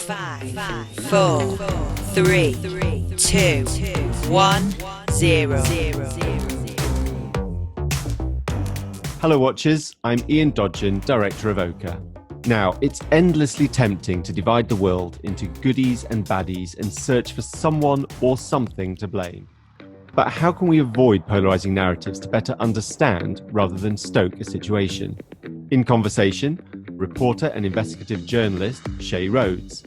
4, 3, 2, 1, 0. Hello watchers, I'm Ian Dodgen, Director of OKRE. Now, it's endlessly tempting to divide the world into goodies and baddies and search for someone or something to blame. But how can we avoid polarising narratives to better understand rather than stoke a situation? In conversation, reporter and investigative journalist Seyi Rhodes.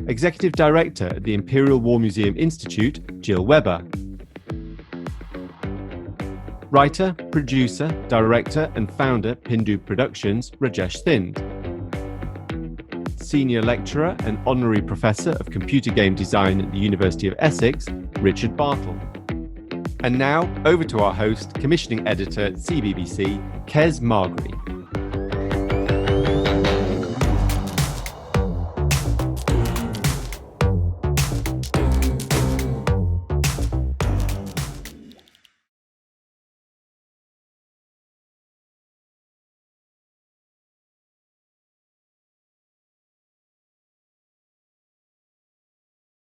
Executive Director at the Imperial War Museum Institute, Gill. Writer, producer, director and founder, Pindu Productions, Rajesh Thind. Senior lecturer and honorary professor of computer game design at the University of Essex, Richard Bartle. And now, over to our host, commissioning editor at CBBC, Kes Margrie.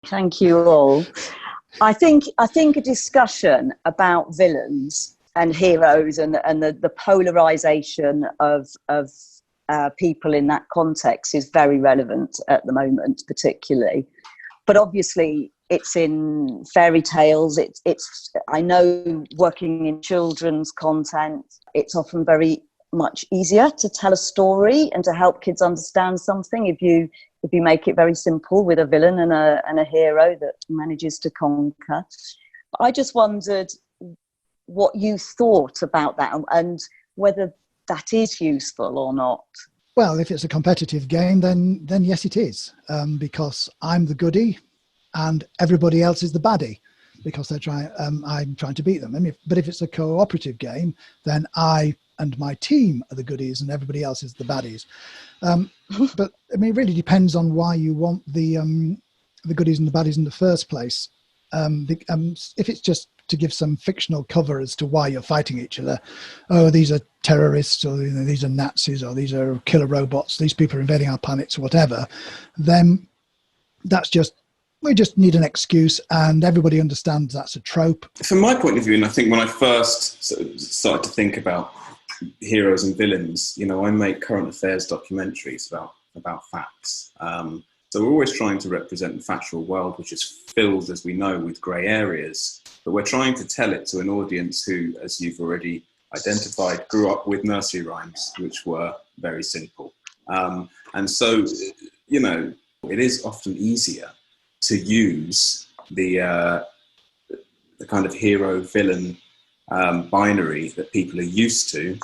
Thank you all. I think a discussion about villains and heroes and the polarisation of people in that context is very relevant at the moment, particularly. But obviously, it's in fairy tales. It's I know working in children's content, it's often very much easier to tell a story and to help kids understand something if you make it very simple with a villain and a hero that manages to conquer. I just wondered what you thought about that and whether that is useful or not. Well, if it's a competitive game, then yes, it is, because I'm the goodie and everybody else is the baddie because I'm trying to beat them. But if it's a cooperative game, then I and my team are the goodies and everybody else is the baddies. But it really depends on why you want the goodies and the baddies in the first place. If it's just to give some fictional cover as to why you're fighting each other, oh, these are terrorists, or these are Nazis, or these are killer robots, these people are invading our planets, or whatever, then we just need an excuse, and everybody understands that's a trope. From my point of view, and I think when I first started to think about heroes and villains, I make current affairs documentaries about facts. So we're always trying to represent the factual world, which is filled, as we know, with grey areas. But we're trying to tell it to an audience who, as you've already identified, grew up with nursery rhymes, which were very simple. And so, it is often easier to use the kind of hero-villain binary that people are used to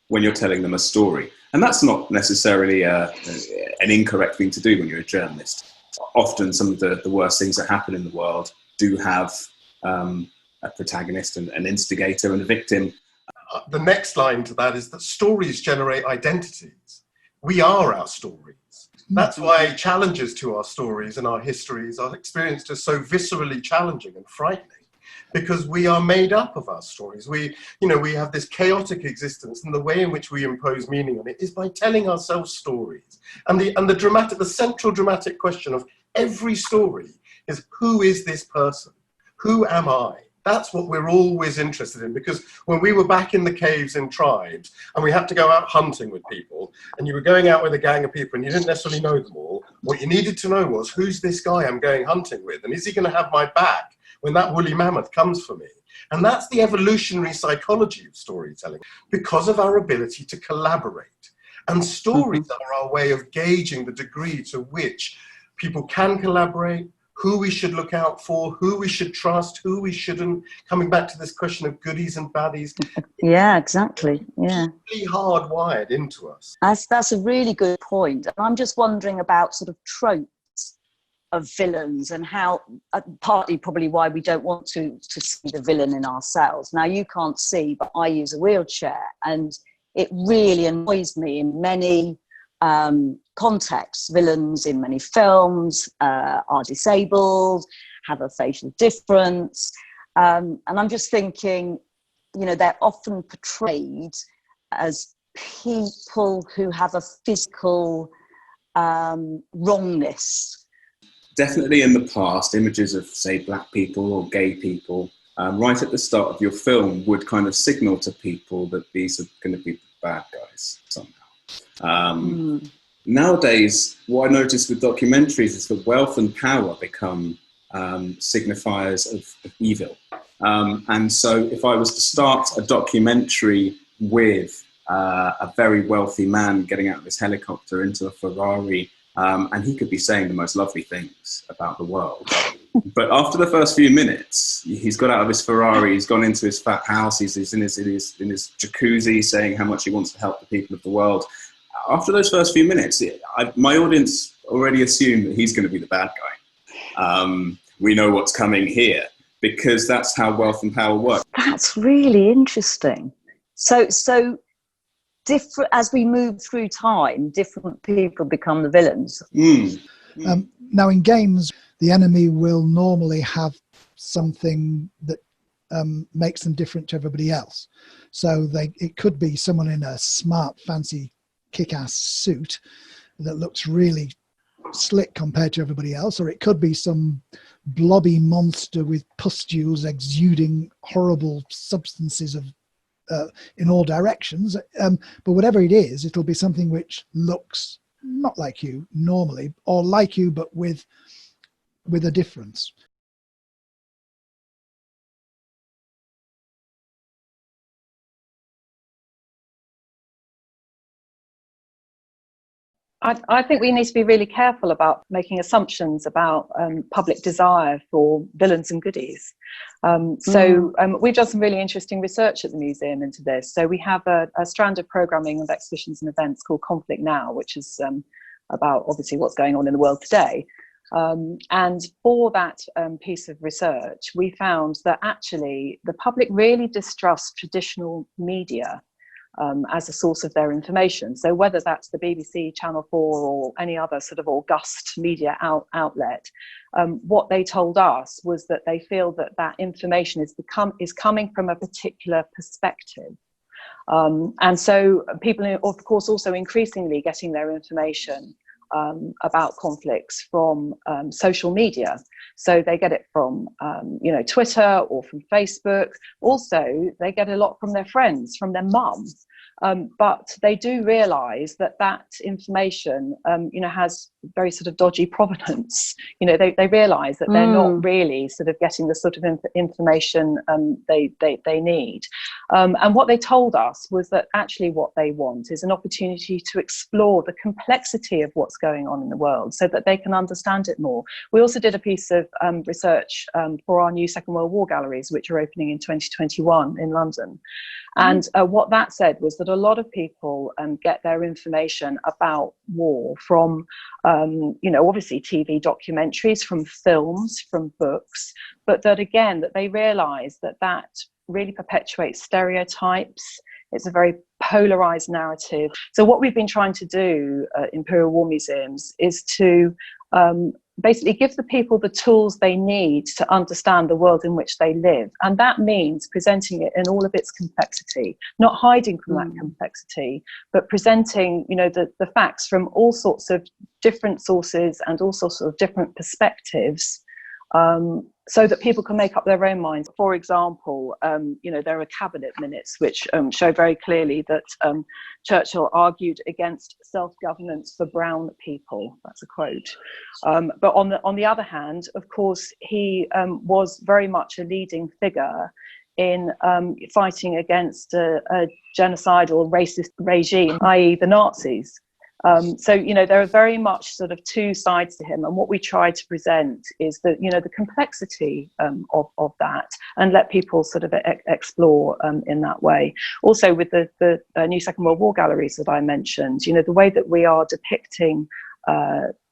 when you're telling them a story. And that's not necessarily an incorrect thing to do when you're a journalist. Often some of the worst things that happen in the world do have a protagonist, an instigator and a victim. The next line to that is that stories generate identities. We are our stories. That's why challenges to our stories and our histories are experienced as so viscerally challenging and frightening. Because we are made up of our stories. We have this chaotic existence, and the way in which we impose meaning on it is by telling ourselves stories. And the central dramatic question of every story is, who is this person? Who am I? That's what we're always interested in, because when we were back in the caves in tribes and we had to go out hunting with people, and you were going out with a gang of people and you didn't necessarily know them all, what you needed to know was, who's this guy I'm going hunting with? And is he going to have my back when that woolly mammoth comes for me? And that's the evolutionary psychology of storytelling, because of our ability to collaborate. And stories are our way of gauging the degree to which people can collaborate, who we should look out for, who we should trust, who we shouldn't. Coming back to this question of goodies and baddies. Yeah, exactly. Yeah. Really hardwired into us. That's a really good point. I'm just wondering about sort of tropes of villains and how, partly probably why we don't want to see the villain in ourselves. Now, you can't see, but I use a wheelchair, and it really annoys me in many contexts. Villains in many films are disabled, have a facial difference. And I'm just thinking, they're often portrayed as people who have a physical wrongness? Definitely in the past, images of, say, black people or gay people, right at the start of your film would kind of signal to people that these are going to be the bad guys somehow. Nowadays, what I notice with documentaries is that wealth and power become signifiers of evil. And so if I was to start a documentary with a very wealthy man getting out of his helicopter into a Ferrari, and he could be saying the most lovely things about the world. But after the first few minutes, he's got out of his Ferrari, he's gone into his fat house, he's in his jacuzzi saying how much he wants to help the people of the world. After those first few minutes, my audience already assume that he's going to be the bad guy. We know what's coming here, because that's how wealth and power work. That's really interesting. So different, as we move through time, different people become the villains. Now, in games, the enemy will normally have something that makes them different to everybody else. So it could be someone in a smart, fancy, kick-ass suit that looks really slick compared to everybody else, or it could be some blobby monster with pustules exuding horrible substances in all directions. But whatever it is, it'll be something which looks not like you normally, or like you but with a difference. I think we need to be really careful about making assumptions about public desire for villains and goodies. We've done some really interesting research at the museum into this. So we have a strand of programming of exhibitions and events called Conflict Now, which is about obviously what's going on in the world today. And for that piece of research, we found that actually the public really distrusts traditional media as a source of their information. So whether that's the BBC, Channel 4, or any other sort of august media outlet, what they told us was that they feel that information is coming from a particular perspective. And so people are, of course, also increasingly getting their information about conflicts from social media. So they get it from Twitter or from Facebook. Also, they get a lot from their friends, from their mum. But they do realise that information, has very sort of dodgy provenance. They realise that they're not really sort of getting the sort of information they need. And what they told us was that actually what they want is an opportunity to explore the complexity of what's going on in the world so that they can understand it more. We also did a piece of research for our new Second World War galleries, which are opening in 2021 in London. And what that said was that a lot of people get their information about war from, obviously TV documentaries, from films, from books, but that again, that they realise that really perpetuates stereotypes. It's a very polarised narrative. So what we've been trying to do at Imperial War Museums is to basically give the people the tools they need to understand the world in which they live. And that means presenting it in all of its complexity, not hiding from that complexity, but presenting, the facts from all sorts of different sources and all sorts of different perspectives, so that people can make up their own minds. For example, there are cabinet minutes which show very clearly that Churchill argued against self-governance for brown people. That's a quote. But on the other hand, of course, he was very much a leading figure in fighting against a genocidal racist regime, i.e. the Nazis. So there are very much sort of two sides to him, and what we try to present is that the complexity of that, and let people sort of explore in that way. Also with the new Second World War galleries that I mentioned, the way that we are depicting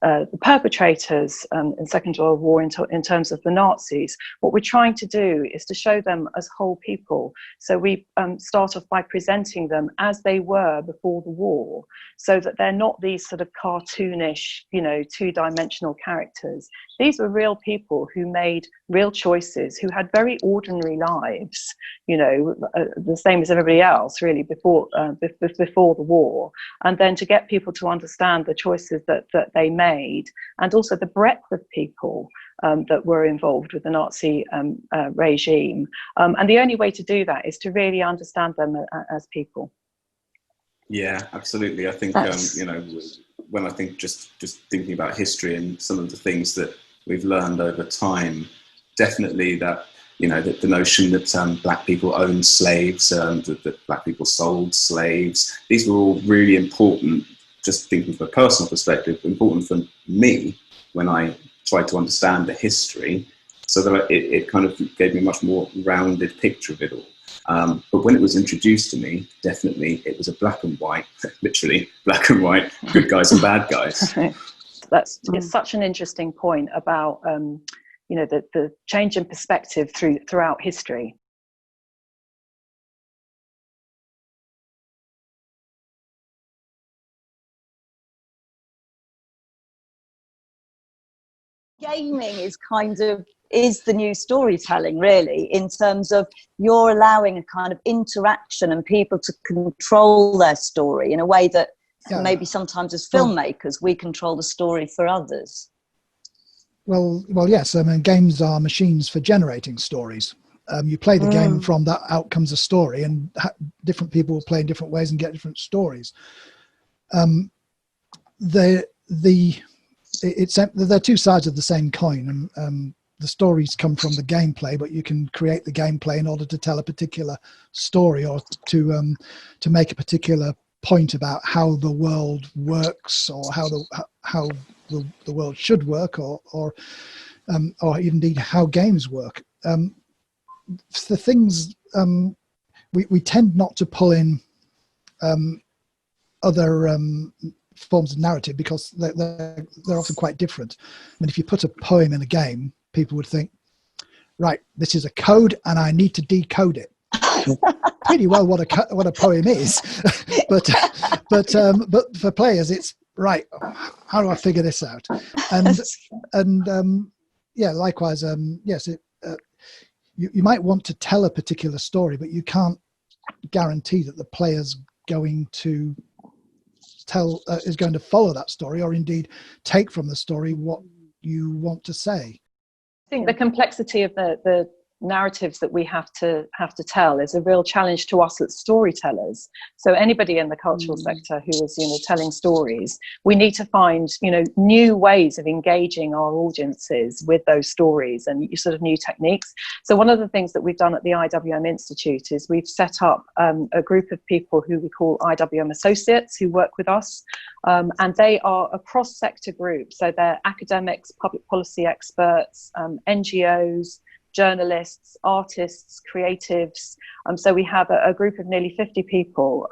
the perpetrators in Second World War in terms of the Nazis, what we're trying to do is to show them as whole people. So we start off by presenting them as they were before the war, so that they're not these sort of cartoonish, two-dimensional characters. These were real people who made real choices, who had very ordinary lives, the same as everybody else, really, before the war. And then to get people to understand the choices that they made, and also the breadth of people that were involved with the Nazi regime. And the only way to do that is to really understand them as people. Yeah, absolutely. I think, when I think just thinking about history and some of the things that we've learned over time, definitely that, the notion that black people owned slaves, that black people sold slaves, these were all really important, just thinking from a personal perspective, important for me when I tried to understand the history, so that it kind of gave me a much more rounded picture of it all. But when it was introduced to me, definitely it was a black and white, literally black and white, good guys and bad guys. It's such an interesting point about, the change in perspective throughout history. Gaming is the new storytelling, really, in terms of you're allowing a kind of interaction and people to control their story in a way that maybe sometimes as filmmakers we control the story for others. Well, yes. I mean, games are machines for generating stories. You play the game, from that out comes a story, and different people will play in different ways and get different stories. They're two sides of the same coin, and the stories come from the gameplay, but you can create the gameplay in order to tell a particular story, or to make a particular point about how the world works, or how the world should work, or indeed how games work. The things we tend not to pull in other forms of narrative, because they're often quite different. I mean, if you put a poem in a game, people would think, right, this is a code and I need to decode it. Pretty well what a poem is, but for players it's right, how do I figure this out? And likewise, yes, you might want to tell a particular story, but you can't guarantee that the player's going to is going to follow that story, or indeed take from the story what you want to say. I think the complexity of the narratives that we have to tell is a real challenge to us as storytellers. So anybody in the cultural sector who is telling stories, we need to find new ways of engaging our audiences with those stories, and sort of new techniques. So one of the things that we've done at the IWM Institute is we've set up a group of people who we call IWM associates, who work with us, and they are a cross-sector group. So they're academics, public policy experts, NGOs, journalists, artists, creatives. So we have a group of nearly 50 people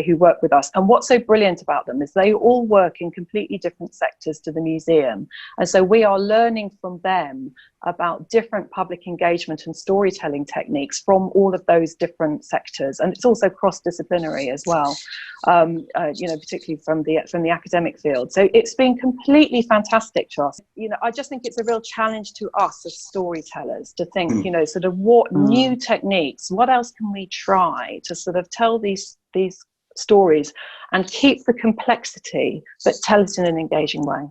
who work with us. And what's so brilliant about them is they all work in completely different sectors to the museum. And so we are learning from them about different public engagement and storytelling techniques from all of those different sectors. And it's also cross-disciplinary as well, particularly from the academic field. So it's been completely fantastic to us. I just think it's a real challenge to us as storytellers to think, sort of what new techniques, what else can we try to sort of tell these stories and keep the complexity, but tell it in an engaging way.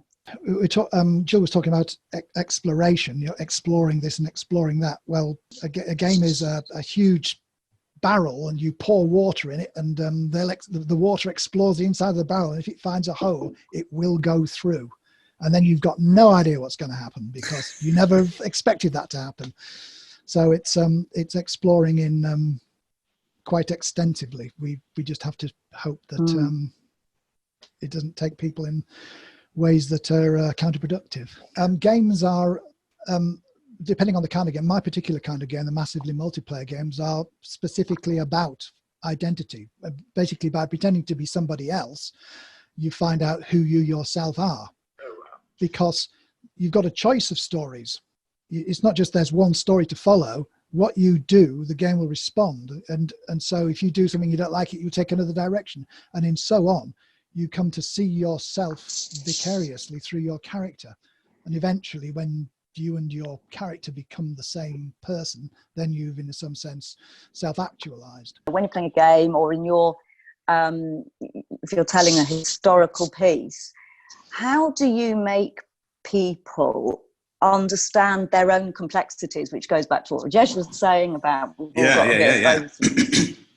Gill was talking about exploration, exploring this and exploring that. Well, a game is a huge barrel, and you pour water in it, and the water explores the inside of the barrel, and if it finds a hole, it will go through. And then you've got no idea what's going to happen, because you never expected that to happen. So it's exploring in quite extensively. We just have to hope that it doesn't take people in ways that are counterproductive. Games are, depending on the kind of game, my particular kind of game, the massively multiplayer games, are specifically about identity. Basically, by pretending to be somebody else, you find out who you yourself are. because you've got a choice of stories. It's not just there's one story to follow. What you do, the game will respond. And so if you do something you don't like it, you take another direction. And in so on, you come to see yourself vicariously through your character. And eventually, when you and your character become the same person, then you've, in some sense, self-actualized. When you're playing a game, or in your, if you're telling a historical piece, how do you make people understand their own complexities, which goes back to what Rajesh was saying about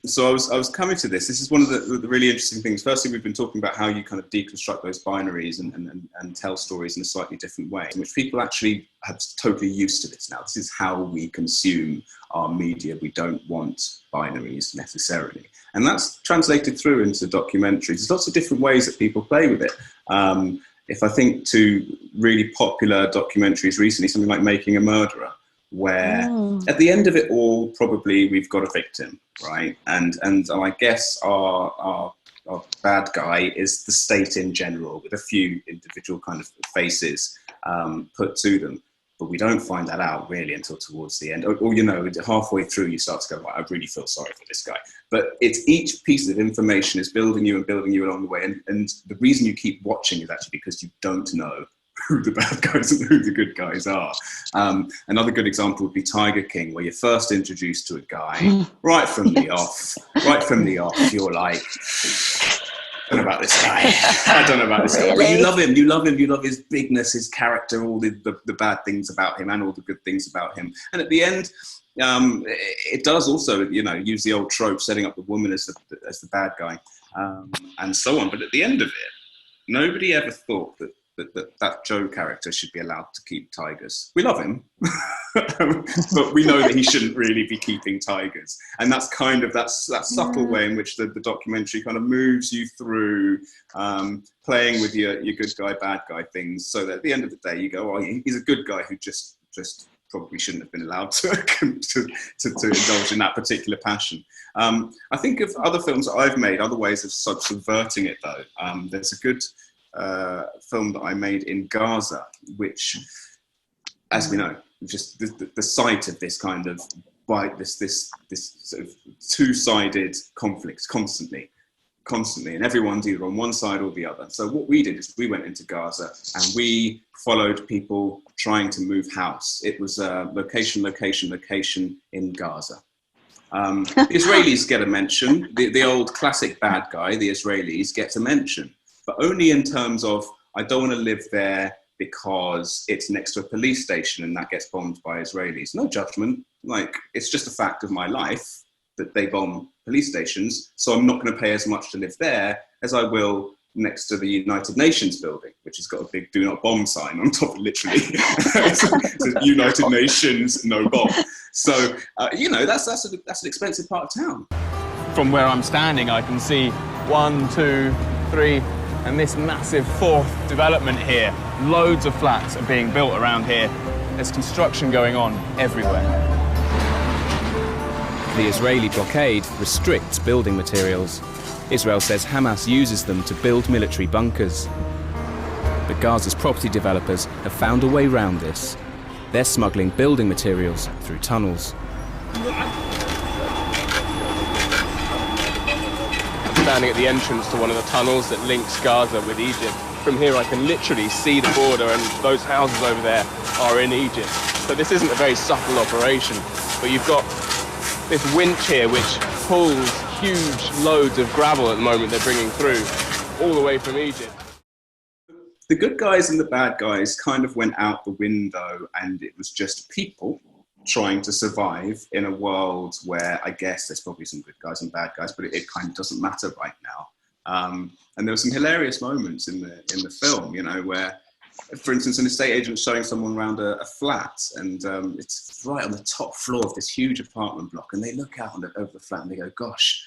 So I was coming to this. This is one of the really interesting things. Firstly, we've been talking about how you kind of deconstruct those binaries and tell stories in a slightly different way, in which people actually have totally used to this now. This is how we consume our media. We don't want binaries necessarily. And that's translated through into documentaries. There's lots of different ways that people play with it. If I think to really popular documentaries recently, something like Making a Murderer, where at the end of it all, probably we've got a victim, right? And I guess our bad guy is the state in general, with a few individual kind of faces put to them. But we don't find that out really until towards the end. Or you know, halfway through, you start to go, right, I really feel sorry for this guy. But it's each piece of information is building you along the way. And the reason you keep watching is actually because you don't know who the bad guys and who the good guys are. Another good example would be Tiger King, where you're first introduced to a guy right from the off, you're like, I don't know about this guy. I don't know about this guy. But you love him. You love his bigness, his character, all the bad things about him and all the good things about him. And at the end, it does also, you know, use the old trope, setting up the woman as the bad guy, and so on. But at the end of it, nobody ever thought that Joe character should be allowed to keep tigers. We love him, but we know that he shouldn't really be keeping tigers. And that's kind of that subtle way in which the documentary kind of moves you through playing with your good guy, bad guy things. So that at the end of the day, you go, oh, he's a good guy who just probably shouldn't have been allowed to indulge in that particular passion. I think of other films that I've made, other ways of subverting it though. There's a good film that I made in Gaza, which, as we know, just the sight of this kind of this sort of two-sided conflict constantly, and everyone's either on one side or the other. So what we did is we went into Gaza and we followed people trying to move house. It was location in Gaza. The Israelis get a mention. The old classic bad guy, the Israelis, gets a mention. But only in terms of, I don't want to live there because it's next to a police station and that gets bombed by Israelis. No judgment. Like, it's just a fact of my life that they bomb police stations. So I'm not going to pay as much to live there as I will next to the United Nations building, which has got a big do not bomb sign on top, literally. It says United Nations, no bomb. So, you know, that's an expensive part of town. From where I'm standing, I can see 1, 2, 3, and this massive fourth development here. Loads of flats are being built around here. There's construction going on everywhere. The Israeli blockade restricts building materials. Israel says Hamas uses them to build military bunkers. But Gaza's property developers have found a way round this. They're smuggling building materials through tunnels. Standing at the entrance to one of the tunnels that links Gaza with Egypt. From here I can literally see the border, and those houses over there are in Egypt. So this isn't a very subtle operation, but you've got this winch here which pulls huge loads of gravel at the moment they're bringing through, all the way from Egypt. The good guys and the bad guys kind of went out the window, and it was just people trying to survive in a world where I guess there's probably some good guys and bad guys, but it kind of doesn't matter right now. And there were some hilarious moments in the film, you know, where, for instance, an estate agent showing someone around a flat, and it's right on the top floor of this huge apartment block, and they look out over the flat and they go, gosh,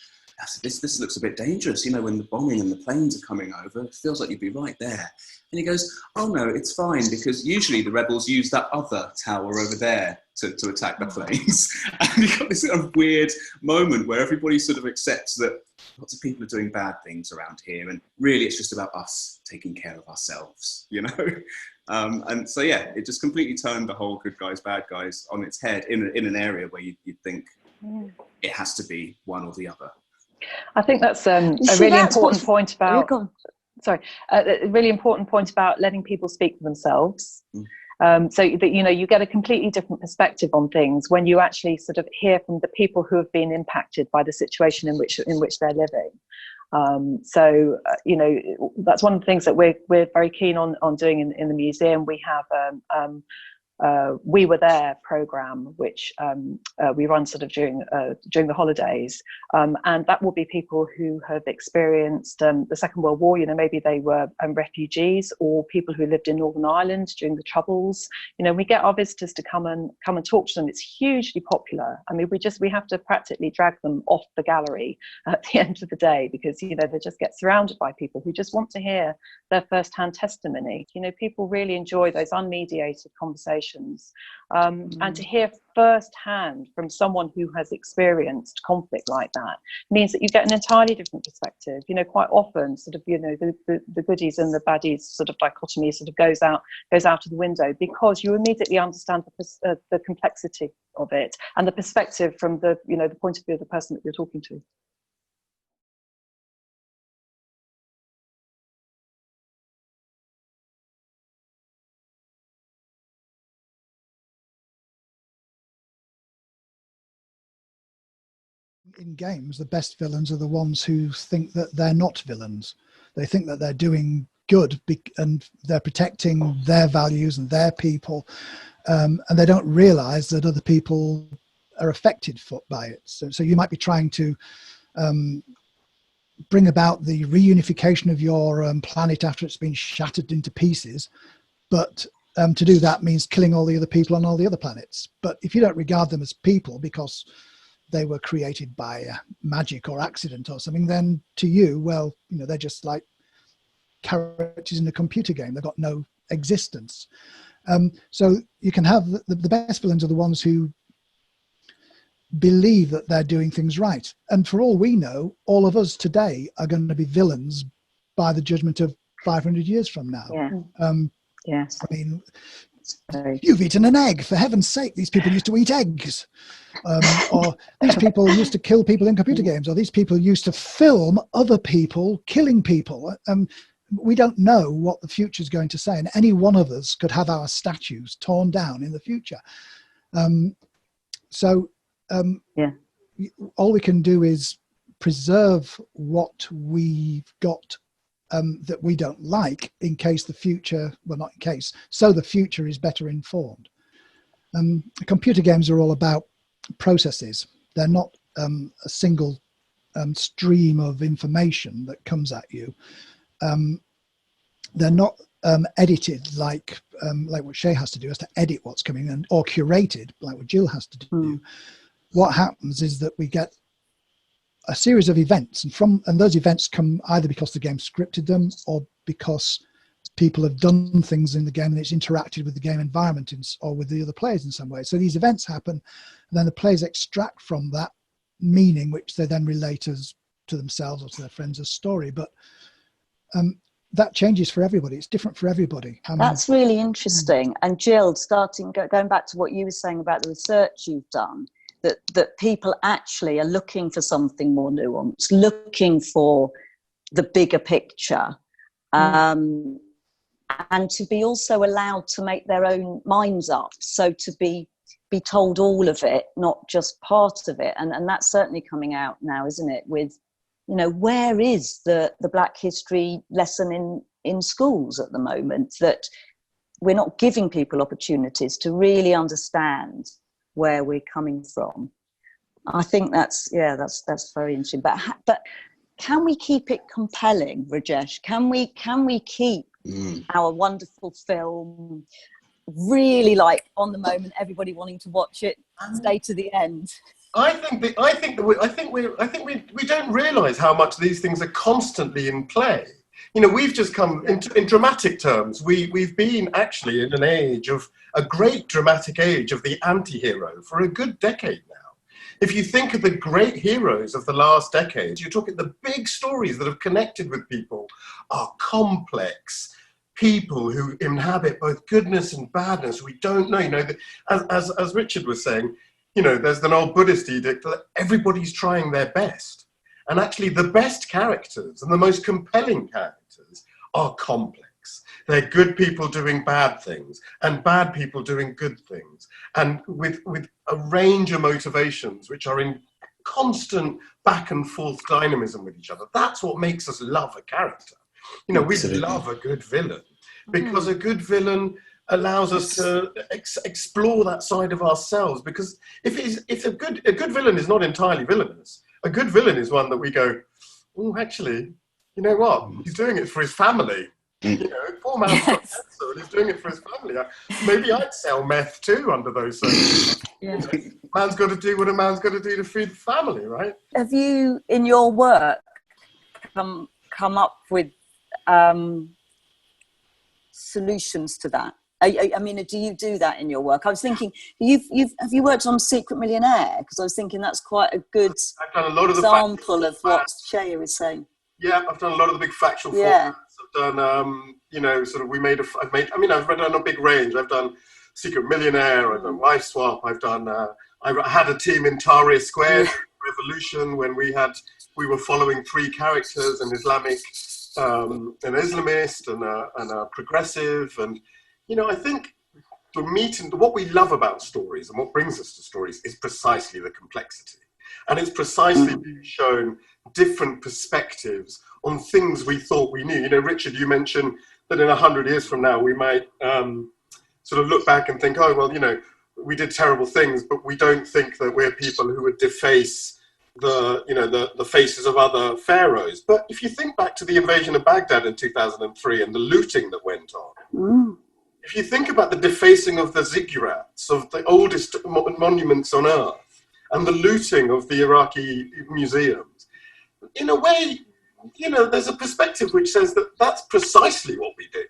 this looks a bit dangerous, you know, when the bombing and the planes are coming over, it feels like you'd be right there. And he goes, oh no, it's fine, because usually the rebels use that other tower over there to attack the planes. And you got this kind of weird moment where everybody sort of accepts that, lots of people are doing bad things around here, and really it's just about us taking care of ourselves, you know. And so yeah, it just completely turned the whole good guys, bad guys on its head in an area where you'd think it has to be one or the other. I think that's a really important point about. A really important point about letting people speak for themselves. So that, you know, you get a completely different perspective on things when you actually sort of hear from the people who have been impacted by the situation in which they're living. You know, that's one of the ththings that we're very keen on doing in the museum. We have We Were There program, which we run sort of during the holidays, and that will be people who have experienced the Second World War. You know, maybe they were refugees, or people who lived in Northern Ireland during the Troubles. You know, we get our visitors to come and talk to them. It's hugely popular. I mean, we have to practically drag them off the gallery at the end of the day, because, you know, they just get surrounded by people who just want to hear their first-hand testimony. You know, people really enjoy those unmediated conversations. And to hear firsthand from someone who has experienced conflict like that means that you get an entirely different perspective. You know, quite often sort of, you know, the goodies and the baddies sort of dichotomy sort of goes out of the window, because you immediately understand the complexity of it and the perspective from the, you know, the point of view of the person that you're talking to. In games, the best villains are the ones who think that they're not villains. They think that they're doing good and they're protecting their values and their people, and they don't realize that other people are affected by it. So you might be trying to bring about the reunification of your planet after it's been shattered into pieces, but to do that means killing all the other people on all the other planets. But if you don't regard them as people because they were created by magic or accident or something, then to you, well, you know, they're just like characters in a computer game. They've got no existence. So you can have the best villains are the ones who believe that they're doing things right. And for all we know, all of us today are going to be villains by the judgment of 500 years from now. Yeah. Yes. I mean, you've eaten an egg, for heaven's sake. These people used to eat eggs. Or these people used to kill people in computer games, or these people used to film other people killing people. We don't know what the future is going to say, and any one of us could have our statues torn down in the future. All we can do is preserve what we've got that we don't like, in case the future, well, not in case, so the future is better informed. Computer games are all about processes. They're not a single stream of information that comes at you. They're not edited like what Seyi has to do, has to edit what's coming, or curated like what Gill has to do. What happens is that we get a series of events, and those events come either because the game scripted them, or because people have done things in the game and it's interacted with the game environment or with the other players in some way. So these events happen, and then the players extract from that meaning, which they then relate to themselves or to their friends as story. But that changes for everybody. It's different for everybody. That's really interesting. And Gill, going back to what you were saying about the research you've done, that people actually are looking for something more nuanced, looking for the bigger picture, and to be also allowed to make their own minds up. So to be told all of it, not just part of it. And that's certainly coming out now, isn't it? With, you know, where is the Black history lesson in schools at the moment? That we're not giving people opportunities to really understand where we're coming from. I think that's very interesting. But can we keep it compelling, Rajesh? Can we keep our wonderful film really like on the moment, everybody wanting to watch it, stay to the end? I think we don't realise how much these things are constantly in play. You know, we've just come in dramatic terms. We've been actually in an age of a great dramatic age of the anti-hero for a good decade now. if you think of the great heroes of the last decade, you're talking the big stories that have connected with people are complex people who inhabit both goodness and badness. We don't know, you know, as Richard was saying, you know, there's an old Buddhist edict that everybody's trying their best. And actually the best characters and the most compelling characters are complex. They're good people doing bad things and bad people doing good things. And with a range of motivations which are in constant back and forth dynamism with each other. That's what makes us love a character. You know, Absolutely. we love a good villain because a good villain allows us to explore that side of ourselves. Because if a good villain is not entirely villainous, a good villain is one that we go, oh, actually, you know what? He's doing it for his family. You know, poor man's got cancer and he's doing it for his family. Maybe I'd sell meth too under those circumstances. Yeah. You know, man's got to do what a man's got to do to feed the family, right? Have you, in your work, come up with solutions to that? I mean, do you do that in your work? I was thinking, have you worked on Secret Millionaire? Because I was thinking that's quite a good I've done a lot of example of what Seyi was saying. Yeah, I've done a lot of the big factual formats. I've done, you know, sort of, I've done a big range. I've done Secret Millionaire, I've done Wife Swap, I've done, I had a team in Tahrir Square, Revolution, when we were following 3 characters, an Islamic, an Islamist and a progressive. And, you know, I think what we love about stories and what brings us to stories is precisely the complexity. And it's precisely being shown different perspectives on things we thought we knew. You know, Richard, you mentioned that in 100 years from now, we might sort of look back and think, oh, well, you know, we did terrible things, but we don't think that we're people who would deface the faces of other pharaohs. But if you think back to the invasion of Baghdad in 2003 and the looting that went on, if you think about the defacing of the ziggurats, of the oldest monuments on earth, and the looting of the Iraqi museums, in a way, you know, there's a perspective which says that that's precisely what we did.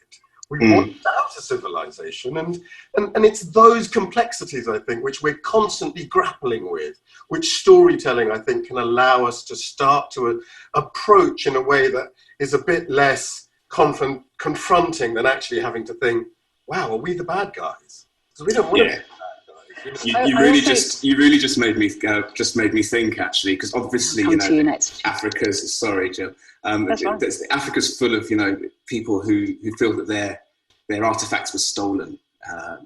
We wiped out a civilization, and it's those complexities, I think, which we're constantly grappling with, which storytelling, I think, can allow us to start to approach in a way that is a bit less confronting than actually having to think, wow, are we the bad guys? Because we don't want to be the bad guys. You really just made me think, actually, because obviously, you know, Africa's, sorry, Jill, Africa's full of, you know, people who feel that their artifacts were stolen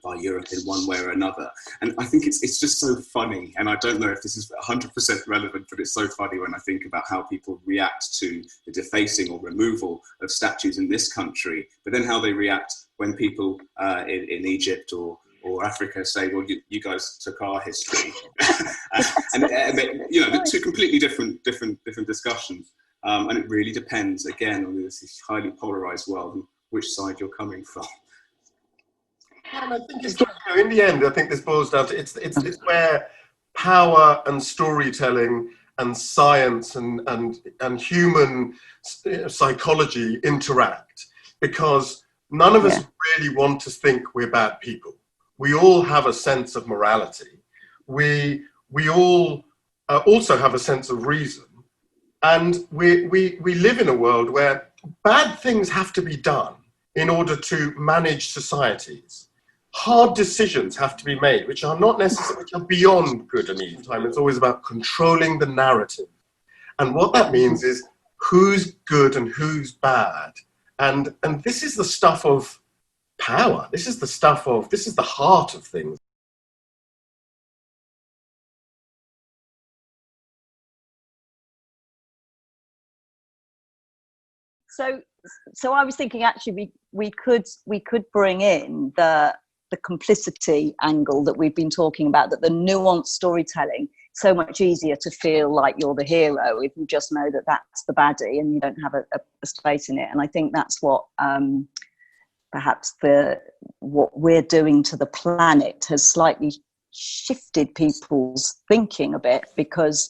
by Europe in one way or another. And I think it's just so funny, and I don't know if this is 100% relevant, but it's so funny when I think about how people react to the defacing or removal of statues in this country, but then how they react when people in Egypt or Africa say, well, you guys took our history. and you know, they're 2 completely different discussions. And it really depends, again, on this highly polarized world and which side you're coming from. And I think it's, you know, in the end, I think this boils down to it's where power and storytelling and science and human psychology interact, because none of us really want to think we're bad people. We all have a sense of morality. We all also have a sense of reason. And we live in a world where bad things have to be done in order to manage societies. Hard decisions have to be made, which are not necessarily, which are beyond good and evil. It's always about controlling the narrative. And what that means is who's good and who's bad. And this is the stuff of power. This is the heart of things. So I was thinking, actually, we could bring in the complicity angle that we've been talking about, that the nuanced storytelling, so much easier to feel like you're the hero if you just know that that's the baddie and you don't have a space in it. And I think that's what perhaps what we're doing to the planet has slightly shifted people's thinking a bit, because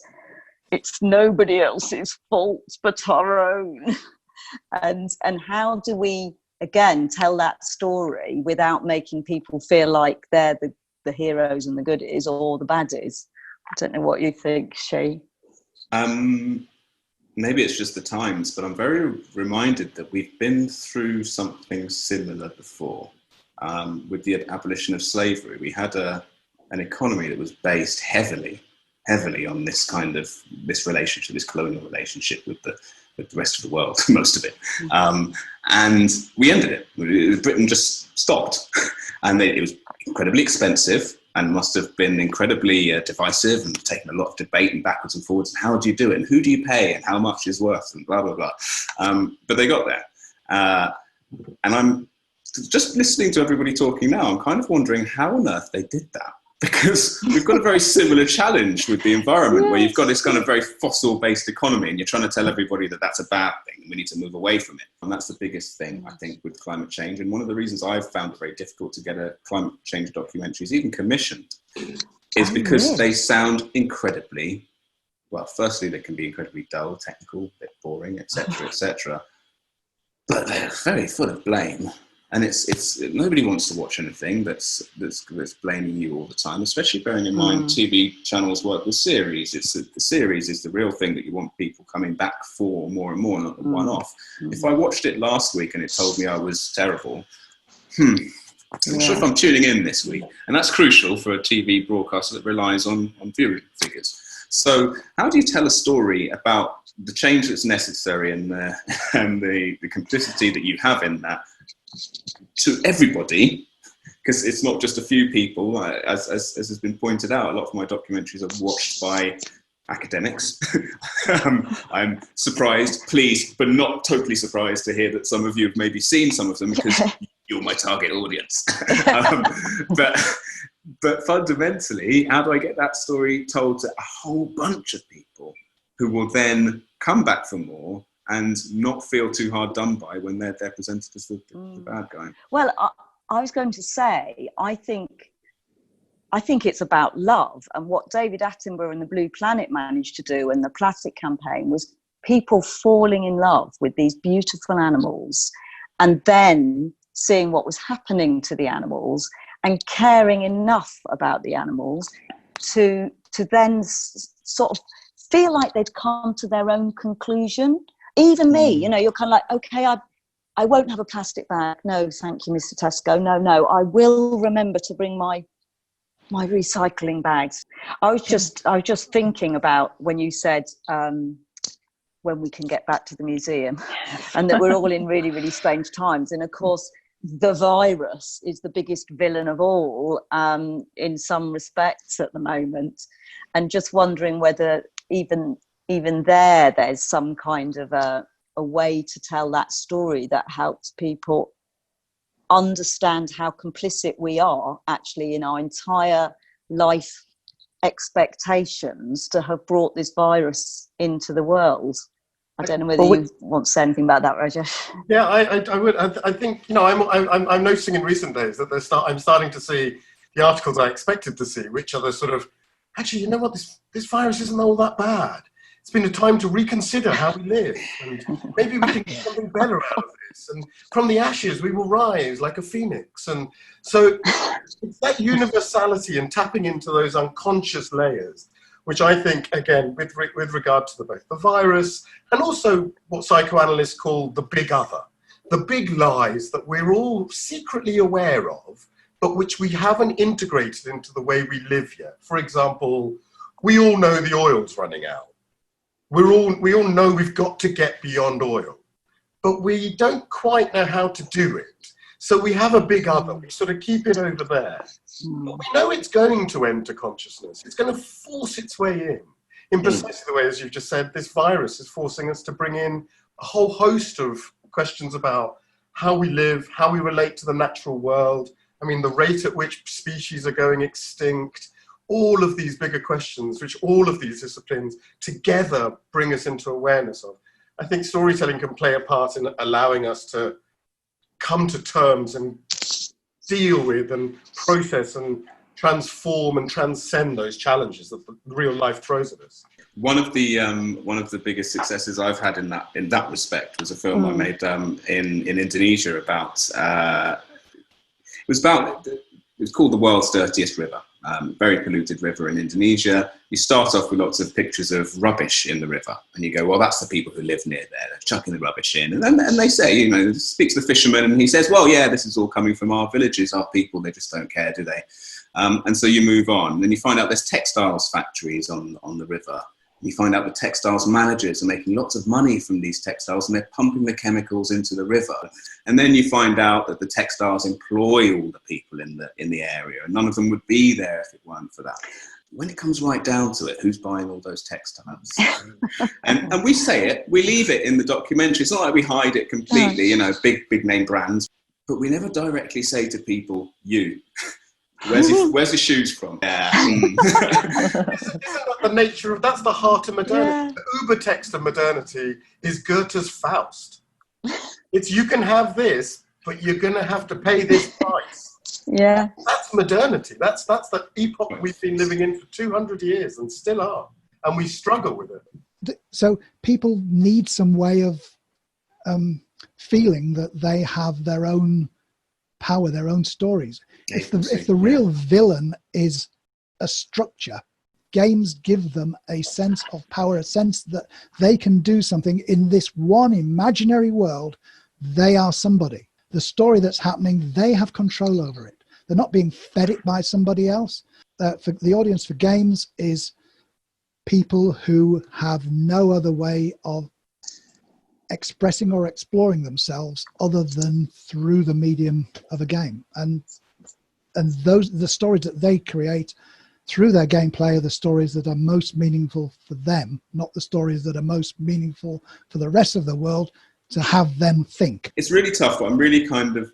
it's nobody else's fault but our own. And how do we, again, tell that story without making people feel like they're the heroes and the goodies or the baddies? don't know what you think, Seyi. Maybe it's just the times, but I'm very reminded that we've been through something similar before. With the abolition of slavery, we had an economy that was based heavily on this kind of this relationship, this colonial relationship with the rest of the world, most of it. And we ended it. Britain just stopped. And it was incredibly expensive and must have been incredibly divisive and taken a lot of debate and backwards and forwards. And how do you do it? And who do you pay? And how much is worth? And blah, blah, blah. But they got there. And I'm just listening to everybody talking now. I'm kind of wondering how on earth they did that. Because we've got a very similar challenge with the environment, where you've got this kind of very fossil-based economy, and you're trying to tell everybody that that's a bad thing and we need to move away from it. And that's the biggest thing, I think, with climate change. And one of the reasons I've found it very difficult to get a climate change documentaries even commissioned is because they sound incredibly, well, firstly, they can be incredibly dull, technical, a bit boring, etc., etc. But they're very full of blame. And it's nobody wants to watch anything that's blaming you all the time, especially bearing in mind TV channels work with series. The series is the real thing that you want people coming back for more and more, not the one-off. If I watched it last week and it told me I was terrible, I'm not sure if I'm tuning in this week. And that's crucial for a TV broadcaster that relies on viewing figures. So how do you tell a story about the change that's necessary and the complicity that you have in that to everybody, because it's not just a few people, as has been pointed out. A lot of my documentaries are watched by academics. I'm surprised, pleased, but not totally surprised to hear that some of you have maybe seen some of them, because you're my target audience. But fundamentally, how do I get that story told to a whole bunch of people who will then come back for more and not feel too hard done by when they're presented as the bad guy? Well, I was going to say, I think it's about love. And what David Attenborough and the Blue Planet managed to do, and the plastic campaign, was people falling in love with these beautiful animals and then seeing what was happening to the animals and caring enough about the animals to then sort of feel like they'd come to their own conclusion. Even me, you're kind of like, okay, I won't have a plastic bag. No, thank you, Mr. Tesco. No, I will remember to bring my recycling bags. I was just thinking about when you said when we can get back to the museum, and that we're all in really, really strange times. And of course, the virus is the biggest villain of all in some respects at the moment. And just wondering whether even there's some kind of a way to tell that story that helps people understand how complicit we are actually in our entire life expectations to have brought this virus into the world. I don't know whether you want to say anything about that, Rajesh. Yeah, I would. I think, I'm noticing in recent days that I'm starting to see the articles I expected to see, which are the sort of, actually, you know what, this virus isn't all that bad. It's been a time to reconsider how we live, and maybe we can get something better out of this. And from the ashes, we will rise like a phoenix. And so it's that universality and tapping into those unconscious layers, which I think, again, with regard to both the virus and also what psychoanalysts call the big other, the big lies that we're all secretly aware of, but which we haven't integrated into the way we live yet. For example, we all know the oil's running out. We all know we've got to get beyond oil, but we don't quite know how to do it. So we have a big other, we sort of keep it over there. But we know it's going to enter consciousness. It's going to force its way in precisely the way, as you've just said, this virus is forcing us to bring in a whole host of questions about how we live, how we relate to the natural world. I mean, the rate at which species are going extinct, all of these bigger questions, which all of these disciplines together bring us into awareness of. I think storytelling can play a part in allowing us to come to terms and deal with and process and transform and transcend those challenges that the real life throws at us. One of the biggest successes I've had in that respect was a film I made in Indonesia about. It was called The World's Dirtiest River. very polluted river in Indonesia. You start off with lots of pictures of rubbish in the river, and you go, well, that's the people who live near there. They're chucking the rubbish in. And they say, you know, speaks to the fisherman, and he says, well, yeah, this is all coming from our villages, our people. They just don't care, do they? And so you move on. And then you find out there's textiles factories on the river. You find out the textiles managers are making lots of money from these textiles, and they're pumping the chemicals into the river. And then you find out that the textiles employ all the people in the area, and none of them would be there if it weren't for that. When it comes right down to it, who's buying all those textiles? and we say it, we leave it in the documentary. It's not like we hide it completely, you know, big name brands, but we never directly say to people, you. Where's your shoes from? Yeah. Isn't that the nature of, that's the heart of modernity. Yeah. The uber text of modernity is Goethe's Faust. It's, you can have this, but you're going to have to pay this price. Yeah. That's modernity. That's the epoch we've been living in for 200 years and still are. And we struggle with it. So people need some way of feeling that they have their own power, their own stories. If the real villain is a structure, games give them a sense of power, a sense that they can do something in this one imaginary world. They are somebody. The story that's happening, they have control over it. They're not being fed it by somebody else. For the audience for games is people who have no other way of expressing or exploring themselves other than through the medium of a game. And the stories that they create through their gameplay are the stories that are most meaningful for them, not the stories that are most meaningful for the rest of the world to have them think. It's really tough, but I'm really kind of,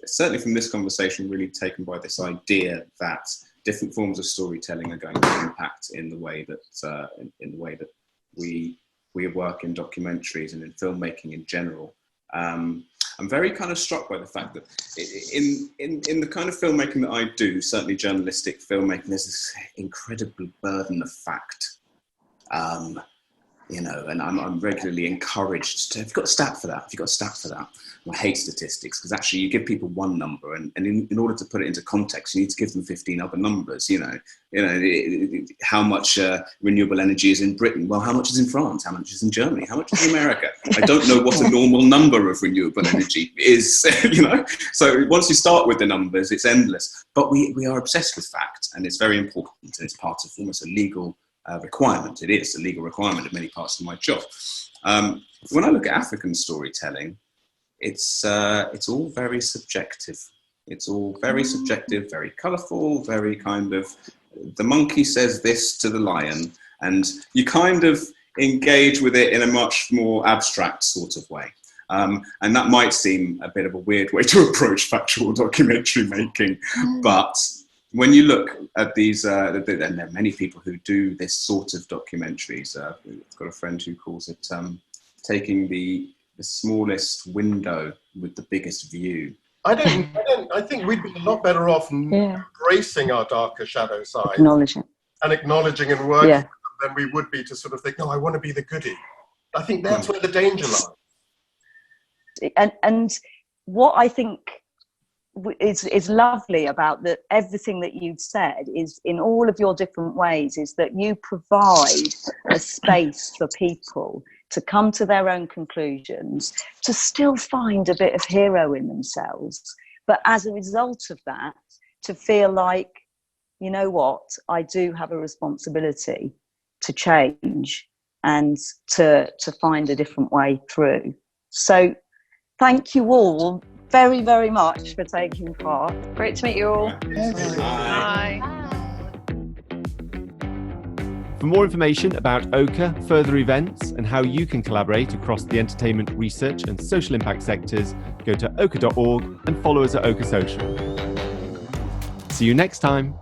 certainly from this conversation, really taken by this idea that different forms of storytelling are going to impact in the way that we work in documentaries and in filmmaking in general. I'm very kind of struck by the fact that in the kind of filmmaking that I do, certainly journalistic filmmaking, there's this incredible burden of fact. You know, and I'm regularly encouraged to, have you got a stat for that? Have you got a stat for that? I hate statistics because actually you give people one number and in order to put it into context, you need to give them 15 other numbers, you know, how much renewable energy is in Britain? Well, how much is in France? How much is in Germany? How much is in America? I don't know what a normal number of renewable energy is, you know? So once you start with the numbers, it's endless. But we are obsessed with fact, and it's very important, and it's part of almost a legal requirement. It is a legal requirement in many parts of my job. When I look at African storytelling, it's all very subjective. It's all very subjective, very colourful, very kind of, the monkey says this to the lion, and you kind of engage with it in a much more abstract sort of way. And that might seem a bit of a weird way to approach factual documentary making, but when you look at these, and there are many people who do this sort of documentaries. I've got a friend who calls it taking the smallest window with the biggest view. I think we'd be a lot better off embracing our darker shadow side. Acknowledging and working with them than we would be to sort of think, no, I want to be the goodie. I think that's where the danger lies. And what I think is lovely about everything that you've said is, in all of your different ways, is that you provide a space for people to come to their own conclusions, to still find a bit of hero in themselves, but as a result of that, to feel like, you know what, I do have a responsibility to change and to find a different way through. So thank you all very, very much for taking part. Great to meet you all. Bye. Bye. For more information about OKRE, further events, and how you can collaborate across the entertainment, research, and social impact sectors, go to okre.org and follow us at OKRE Social. See you next time.